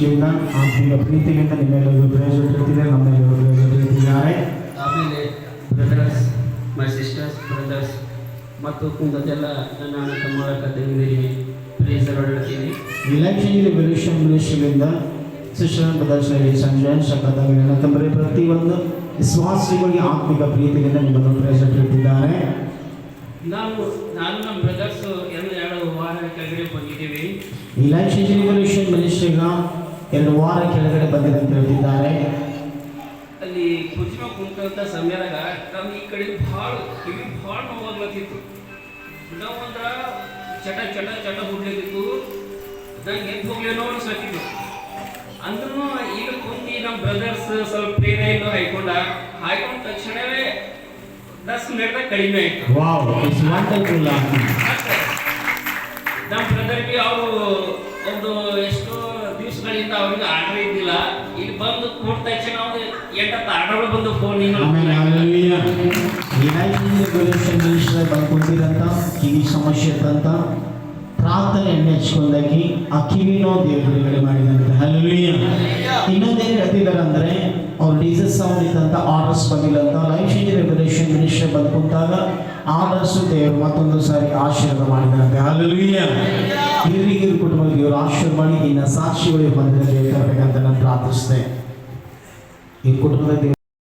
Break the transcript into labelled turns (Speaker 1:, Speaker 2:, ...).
Speaker 1: ಶಿಲೆಯಿಂದ ಆತ್ಮಿಕ ಪ್ರೀತಿಯಿಂದ ನಿಮ್ಮೆಲ್ಲರಿಗೂ ಪ್ರಯೋಜನ ನಮ್ಮೆಲ್ಲರಿಗೂ ಪ್ರಯೋಜನ
Speaker 2: ಆಮೇಲೆ ಬ್ರದರ್ಸ್ ಮೈ ಸಿಸ್ಟರ್ಸ್ ಬ್ರದರ್ಸ್ ಮತ್ತು ಕುಂದದೆಲ್ಲ ನನ್ನ ಅಣ್ಣ ತಮ್ಮಗಳ ತಂಗಿಯರಿಗೆ ಪ್ರೇಸ್ ಹೊರಡ್ತೀನಿ.
Speaker 1: ಇಲೆಕ್ಷನ್ ರೆವಲ್ಯೂಷನ್ ಮಿನಿಸ್ಟ್ರಿಯಿಂದ ಸಿಸ್ಟರ್ ಬ್ರದರ್ಸ್ ಸಂಜಯ್ ಶಕದಂಗಿನ ತಂಬರೆ ಪ್ರತಿಯೊಂದು ವಿಶ್ವಾಸಿಗಳಿಗೆ ಆತ್ಮಿಕ ಪ್ರೀತಿಯಿಂದ ನಿಮ್ಮನ್ನು ಪ್ರಯೋಜನ
Speaker 2: ನಾನು ನಮ್ಮ ಬ್ರದರ್ಸ್ ಎರಡು ವಾರ ಕೆಳಗಡೆ ಬಂದಿದ್ದೀವಿ.
Speaker 1: ಇಲೆಕ್ಷನ್ ರೆವಲ್ಯೂಷನ್ ಮಿನಿಸ್ಟ್ರಿಗ 2 ವಾರ ಕೆಳಗಡೆ ಬಂದಿದೆ ಅಂತ ಹೇಳ್ತಿದ್ದಾರೆ.
Speaker 2: ಅಲ್ಲಿ ಕುರ್ಚಿನ ಕುಂತ ಸಮಯದಾಗ ನಮ್ಮ ಈ ಕಡೆ ಕಿವಿ ಭಾಳ ನೋವಾಗ್ಲತ್ತಿತ್ತು. ನೋವಂದ್ರ ಚಟ ಚಟ ಚಟ ಹುಡ್ಲಿತ್ತು. ನಂಗೆ ಎದ್ದು ಹೋಗ್ಲೇನೋ ಅನ್ಸತ್ತಿತ್ತು. ಅಂದ್ರೂ ಈಗ ಕುಂತಿ ನಮ್ಮ ಬ್ರದರ್ಸ್ ಸ್ವಲ್ಪ ಪ್ರೇರಣೆಯನ್ನು ಹಾಯ್ಕೊಂಡ ತಕ್ಷಣವೇ 10 ಮಿನಿಟ್ದಾಗ ಕಡಿಮೆ ಆಯ್ತು.
Speaker 1: Wow, it's wonderful.
Speaker 2: ನಮ್ಮ ಬ್ರದರ್ಗೆ ಅವರು ಒಂದು ಎಷ್ಟೋ ದಿವಸಗಳಿಂದ ಅವ್ರಿಗೆ ಆರ್ಡರ್ ಇದ್ದಿಲ್ಲ. ಇಲ್ಲಿ ಬಂದು ಕೂಟ ತಕ್ಷಣ ಅವ್ರು 8 ಆರ್ಡರ್ ಬಂದು ಫೋನ್
Speaker 1: ಬಂದು ಕುಂತಿರಂತ ಕಿವಿ ಸಮಸ್ಯೆ ಇದ್ದಂತ ಪ್ರಾರ್ಥನೆಯನ್ನು ಹಚ್ಕೊಂಡಾಗಿ ಆ ಕಿವಿನೋ ದೇವರು ಬಿಡುಗಡೆ ಮಾಡಿದಂತೆ. ಹಲ್ಲೆಲೂಯ. ಇನ್ನೊಂದೇನು ಹೇಳ್ತಿದ್ದಾರೆ ಅಂದರೆ ಅವ್ರು ಡೀಸಸ್ ಸೌಂಡ್ ಇದ್ದಂಥ ಆರ್ಡರ್ಸ್ ಬಂದಿಲ್ಲ ಅಂತ. ಲೈಫ್ ಚೇಂಜ್ ರೆವಲ್ಯೂಷನ್ ಮಿನಿಸ್ಟ್ರಿ ಬಂದು ಕುಂತಾಗ ಆರ್ಡರ್ಸು ದೇವರು ಮತ್ತೊಂದು ಸಾರಿ ಆಶೀರ್ವಾದ ಮಾಡಿದಂತೆ. ಹಲ್ಲೆಲೂಯ. ಹಿರಿಯರ ಕುಟುಂಬ ದೇವರು ಆಶೀರ್ವಾದ ಮಾಡಿ ಇನ್ನು ಸಾಕ್ಷಿಗಳಿಗೆ ಬಂದಿದೆ ಅಂತ ನಾನು ಪ್ರಾರ್ಥಿಸಿದೆ. ಈ ಕುಟುಂಬದ